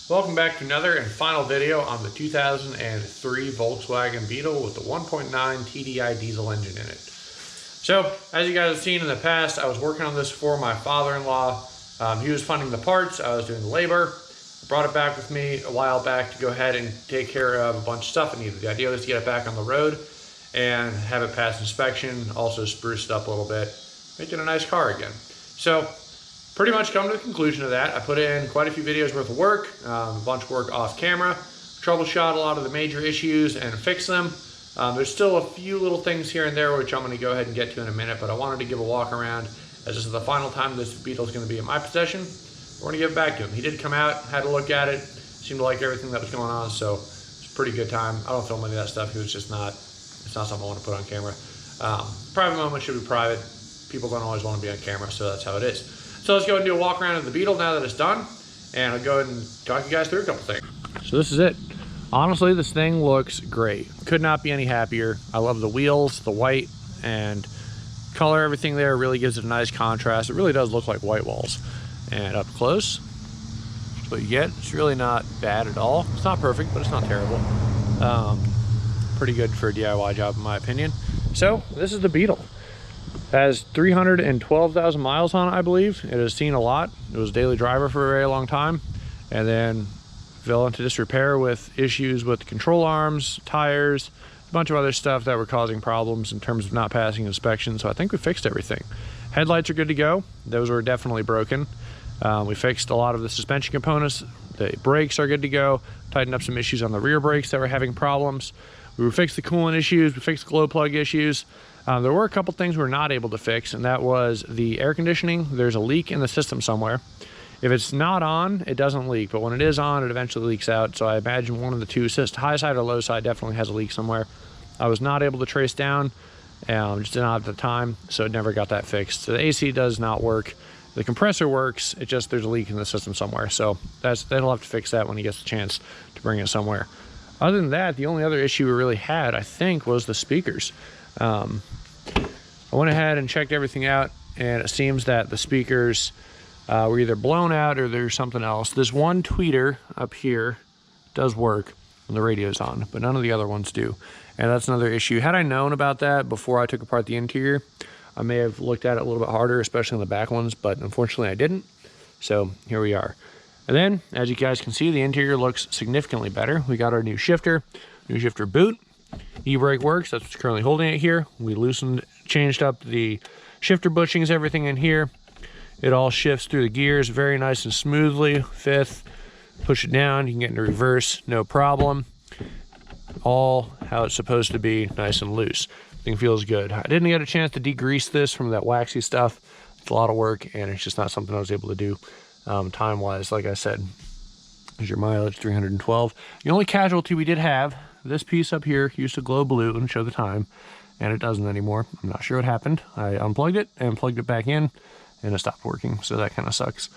Welcome back to another and final video on the 2003 Volkswagen Beetle with the 1.9 TDI diesel engine in it. So, as you guys have seen in the past, I was working on this for my father-in-law. He was funding the parts, I was doing the labor. I brought it back with me a while back to go ahead and take care of a bunch of stuff it needed. The idea was to get it back on the road and have it pass inspection, also spruce it up a little bit, make it a nice car again. So, pretty much come to the conclusion of that. I put in quite a few videos worth of work, a bunch of work off camera, troubleshot a lot of the major issues and fix them. There's still a few little things here and there which I'm going to go ahead and get to in a minute, but I wanted to give a walk around as this is the final time this Beetle is going to be in my possession. We're going to give it back to him. He did come out, had a look at it, seemed to like everything that was going on, so it's a pretty good time. I don't film any of that stuff because it's not something I want to put on camera. Private moment should be private. People don't always want to be on camera, so that's how it is. So let's go and do a walk around of the Beetle now that it's done, and I'll go ahead and talk you guys through a couple things. So this is it. Honestly, this thing looks great. Could not be any happier. I love the wheels, the white, and color, everything there really gives it a nice contrast. It really does look like white walls. And up close, what you get, it's really not bad at all. It's not perfect, but it's not terrible. Pretty good for a DIY job in my opinion. So this is the Beetle. Has 312,000 miles on it, I believe. It has seen a lot. It was a daily driver for a very long time, and then fell into disrepair with issues with control arms, tires, a bunch of other stuff that were causing problems in terms of not passing inspection. So I think we fixed everything. Headlights are good to go. Those were definitely broken. We fixed a lot of the suspension components. The brakes are good to go. Tightened up some issues on the rear brakes that were having problems. We fixed the coolant issues. We fixed the glow plug issues. There were a couple things we were not able to fix, and that was the air conditioning. There's a leak in the system somewhere. If it's not on, it doesn't leak, but when it is on, it eventually leaks out. So I imagine one of the two, high side or low side, definitely has a leak somewhere. I was not able to trace down, just did not at the time, so it never got that fixed. So the AC does not work. The compressor works, it just, there's a leak in the system somewhere. So they'll have to fix that when he gets the chance to bring it somewhere. Other than that, the only other issue we really had, I think, was the speakers. I went ahead and checked everything out, and it seems that the speakers were either blown out or there's something else. This one tweeter up here does work when the radio's on, but none of the other ones do. And that's another issue. Had I known about that before I took apart the interior, I may have looked at it a little bit harder, especially on the back ones, but unfortunately I didn't. So here we are. And then, as you guys can see, the interior looks significantly better. We got our new shifter boot. E-brake works, that's what's currently holding it here. We changed up the shifter bushings, everything in here. It all shifts through the gears very nice and smoothly. Fifth, push it down, you can get into reverse, no problem. All how it's supposed to be, nice and loose. Thing feels good. I didn't get a chance to degrease this from that waxy stuff. It's a lot of work, and it's just not something I was able to do time-wise. Like I said, here's your mileage, 312. The only casualty we did have, this piece up here used to glow blue and show the time, and it doesn't anymore. I'm not sure what happened. I unplugged it and plugged it back in, and it stopped working, so that kind of sucks.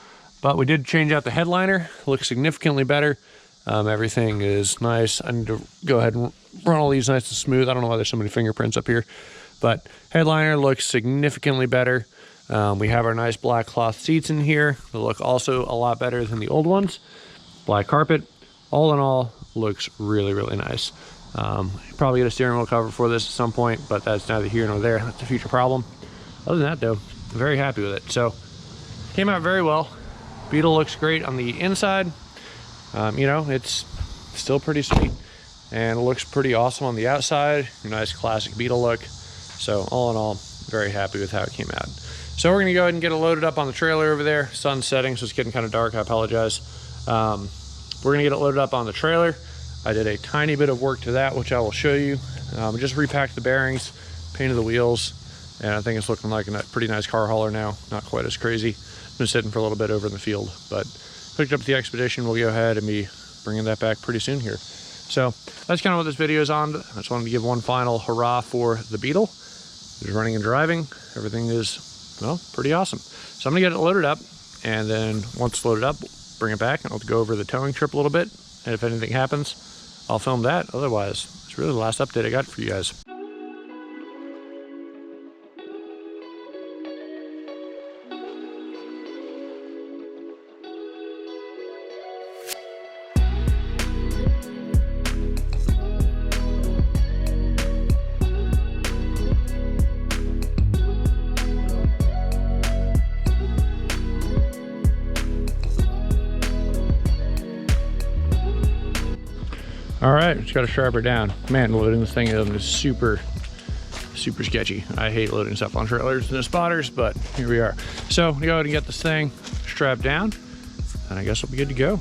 But we did change out the headliner. It looks significantly better. Everything is nice. I need to go ahead and run all these nice and smooth. I don't know why there's so many fingerprints up here, but headliner looks significantly better. We have our nice black cloth seats in here. They look also a lot better than the old ones. Black carpet. All in all, looks really, really nice. Probably get a steering wheel cover for this at some point, but that's neither here nor there. That's a future problem. Other than that, though, I'm very happy with it. So, came out very well. Beetle looks great on the inside. You know, it's still pretty sweet, and it looks pretty awesome on the outside. Nice classic Beetle look. So, all in all, very happy with how it came out. So, we're gonna go ahead and get it loaded up on the trailer over there. Sun's setting, so it's getting kind of dark. I apologize. We're gonna get it loaded up on the trailer. I did a tiny bit of work to that, which I will show you. Just repacked the bearings, painted the wheels, and I think it's looking like a pretty nice car hauler now. Not quite as crazy. Been sitting for a little bit over in the field, but picked up the Expedition. We'll go ahead and be bringing that back pretty soon here. So that's kind of what this video is on. I just wanted to give one final hurrah for the Beetle. It's running and driving. Everything is, well, pretty awesome. So I'm gonna get it loaded up, and then once it's loaded up, bring it back, and I'll go over the towing trip a little bit, and if anything happens, I'll film that. Otherwise, it's really the last update I got for you guys. All right, just gotta sharpen it down. Man, loading this thing is super sketchy. I hate loading stuff on trailers and the spotters, but here we are. So I'm gonna go ahead and get this thing strapped down, and I guess we'll be good to go.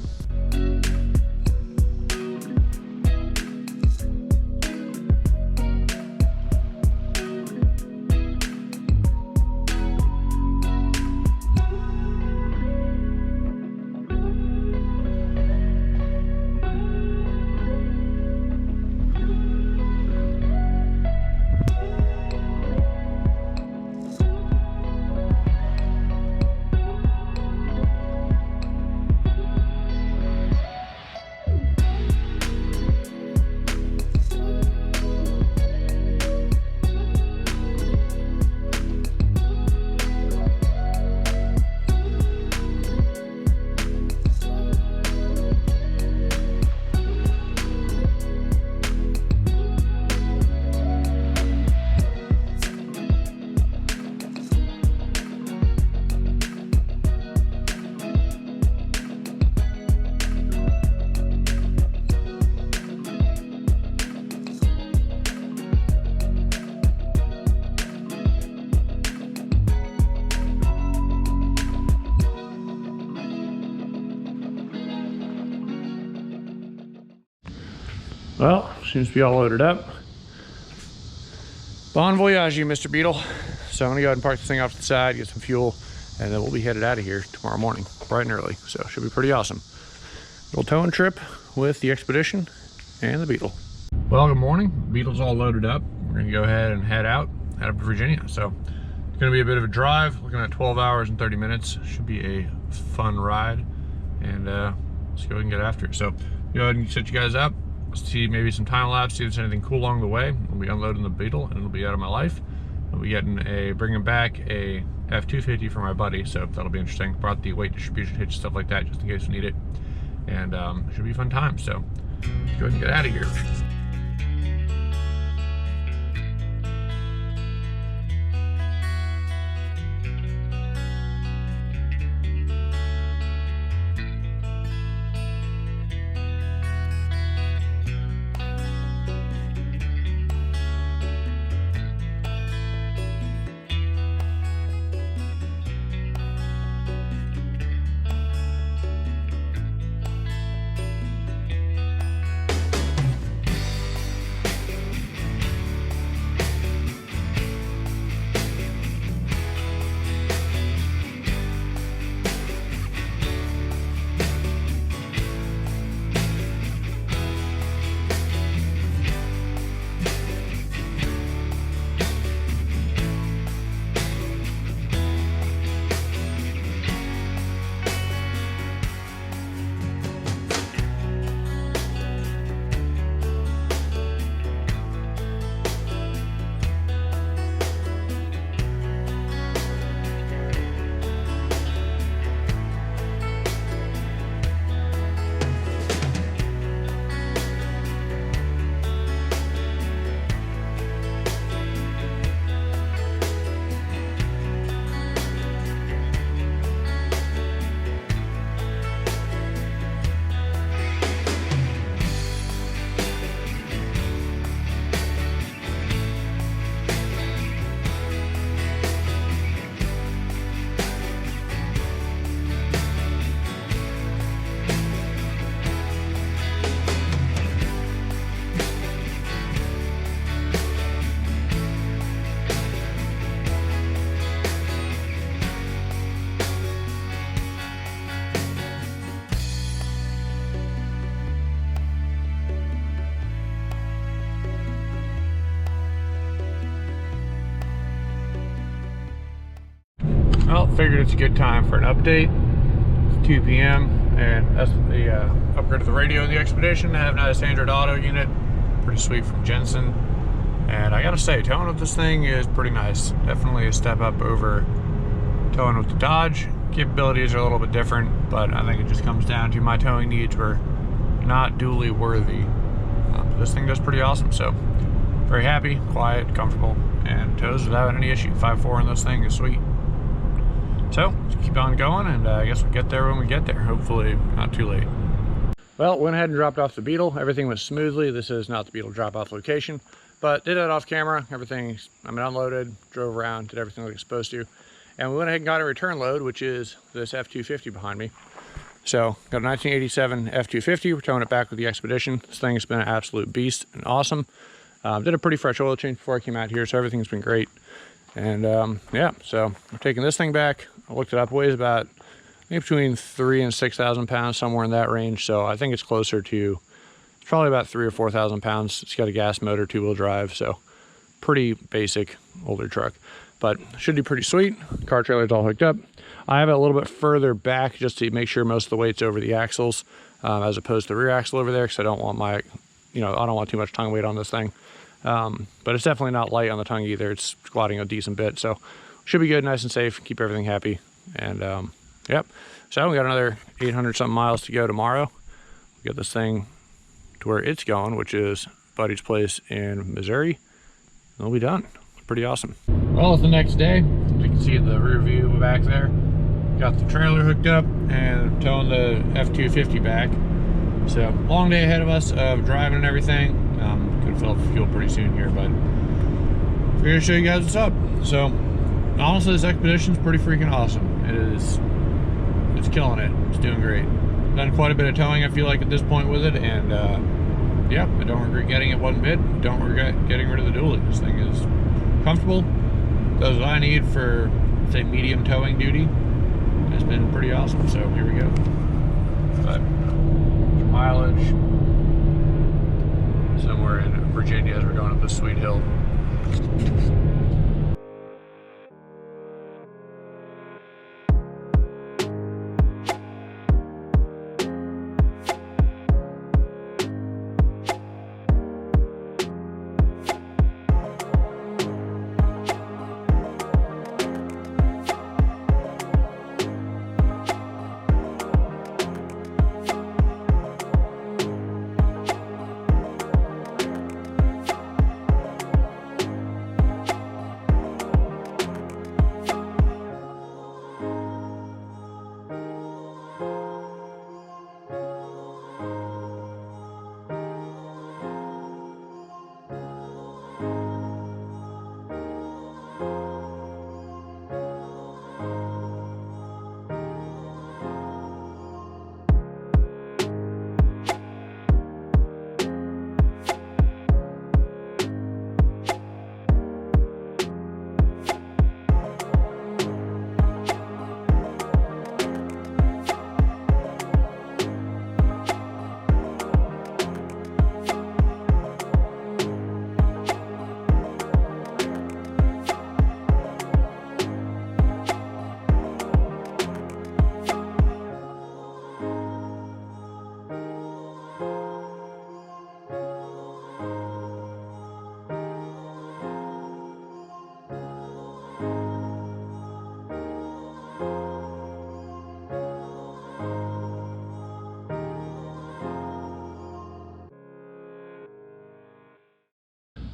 Well, seems to be all loaded up. Bon voyage, Mr. Beetle. So I'm gonna go ahead and park this thing off to the side, get some fuel, and then we'll be headed out of here tomorrow morning, bright and early. So it should be pretty awesome. Little towing trip with the Expedition and the Beetle. Well, good morning. Beetle's all loaded up. We're gonna go ahead and head up to Virginia. So it's gonna be a bit of a drive, looking at 12 hours and 30 minutes. Should be a fun ride, and let's go ahead and get after it. So go ahead and set you guys up. See maybe some time lapse, see if there's anything cool along the way. We'll be unloading the Beetle and it'll be out of my life. We'll be bringing back a F250 for my buddy, so that'll be interesting. Brought the weight distribution hitch, stuff like that, just in case we need it. And it should be a fun time, so go ahead and get out of here. Well, figured it's a good time for an update. It's 2 p.m. and that's the upgrade of the radio in the Expedition. I have now this Android Auto unit, pretty sweet from Jensen. And I gotta say, towing with this thing is pretty nice. Definitely a step up over towing with the Dodge. Capabilities are a little bit different, but I think it just comes down to my towing needs were not duly worthy. This thing does pretty awesome, so very happy, quiet, comfortable, and tows without any issue. 5.4 on this thing is sweet. So, let's keep on going, and I guess we'll get there when we get there. Hopefully not too late. Well, went ahead and dropped off the Beetle. Everything went smoothly. This is not the Beetle drop-off location, but did it off camera. Everything, unloaded, drove around, did everything like it's supposed to. And we went ahead and got a return load, which is this F-250 behind me. So, got a 1987 F-250. We're towing it back with the Expedition. This thing's been an absolute beast and awesome. Did a pretty fresh oil change before I came out here, so everything's been great. And yeah, so I'm taking this thing back. I looked it up, weighs about between 3,000 and 6,000 pounds, somewhere in that range. So I think it's closer to, it's probably about 3,000 or 4,000 pounds. It's got a gas motor, 2-wheel drive, so pretty basic older truck, but should be pretty sweet. Car trailer's all hooked up. I have it a little bit further back just to make sure most of the weight's over the axles, as opposed to the rear axle over there, because I don't want my, I don't want too much tongue weight on this thing. But it's definitely not light on the tongue either. It's squatting a decent bit, so should be good, nice and safe, keep everything happy. And yep, so we got another 800 something miles to go tomorrow. We get this thing to where it's going, which is Buddy's place in Missouri. And we'll be done. It's pretty awesome. Well, it's the next day. As you can see in the rear view back there, got the trailer hooked up and towing the F-250 back. So long day ahead of us of driving and everything. Could fill up fuel pretty soon here, but we're gonna show you guys what's up. So honestly, this Expedition's pretty freaking awesome. It's killing it. It's doing great. Done quite a bit of towing, I feel like, at this point with it, and yeah, I don't regret getting it one bit. Don't regret getting rid of the dually. This thing is comfortable, does what I need for, say, medium towing duty. It's been pretty awesome, so here we go. But mileage somewhere in Virginia as we're going up this sweet hill.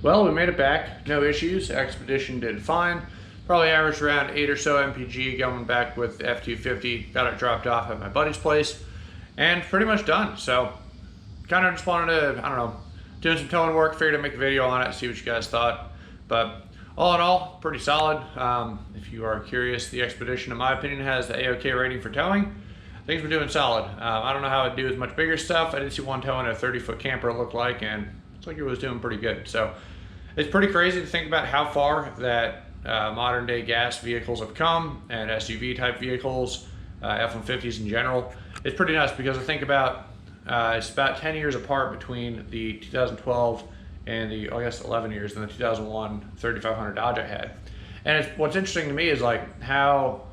Well, we made it back, no issues. Expedition did fine. Probably averaged around 8 or so MPG going back with the F-250. Got it dropped off at my buddy's place and pretty much done. So kind of just wanted to, I don't know, doing some towing work, figured I'd make a video on it, see what you guys thought. But all in all, pretty solid. If you are curious, the Expedition, in my opinion, has the A-OK rating for towing. Things were doing solid. I don't know how it'd do with much bigger stuff. I did see one towing a 30-foot camper, it looked like, and it's like it was doing pretty good. So it's pretty crazy to think about how far that modern day gas vehicles have come, and SUV type vehicles, F-150s in general. It's pretty nuts because I think about, it's about 10 years apart between the 2012 and the, I guess 11 years than the 2001 3500 Dodge I had. And what's interesting to me is like how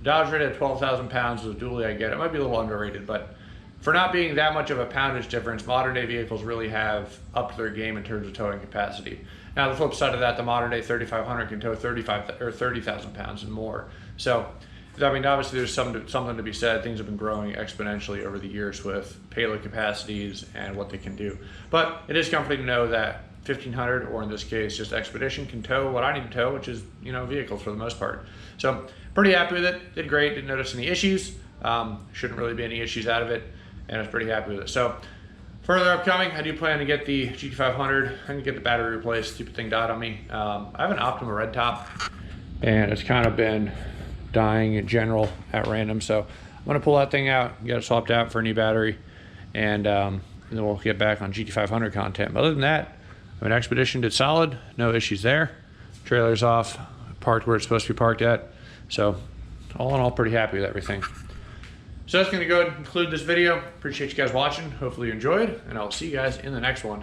Dodge rated at 12,000 pounds with a dually, I get it. It might be a little underrated, but for not being that much of a poundage difference, modern day vehicles really have upped their game in terms of towing capacity. Now the flip side of that, the modern day 3500 can tow 30,000 pounds and more. So, I mean, obviously there's something to be said. Things have been growing exponentially over the years with payload capacities and what they can do. But it is comforting to know that 1500, or in this case, just Expedition, can tow what I need to tow, which is, vehicles for the most part. So pretty happy with it. Did great. Didn't notice any issues. Shouldn't really be any issues out of it. and I was pretty happy with it. So further upcoming, I do plan to get the GT500. I'm gonna get the battery replaced. Stupid thing died on me. I have an Optima red top, and it's kind of been dying in general at random. So I'm gonna pull that thing out, get it swapped out for a new battery, and then we'll get back on GT500 content. But other than that, I mean, Expedition did solid. No issues there. Trailer's off, parked where it's supposed to be parked at. So all in all, pretty happy with everything. So that's going to go ahead and conclude this video. Appreciate you guys watching. Hopefully you enjoyed, and I'll see you guys in the next one.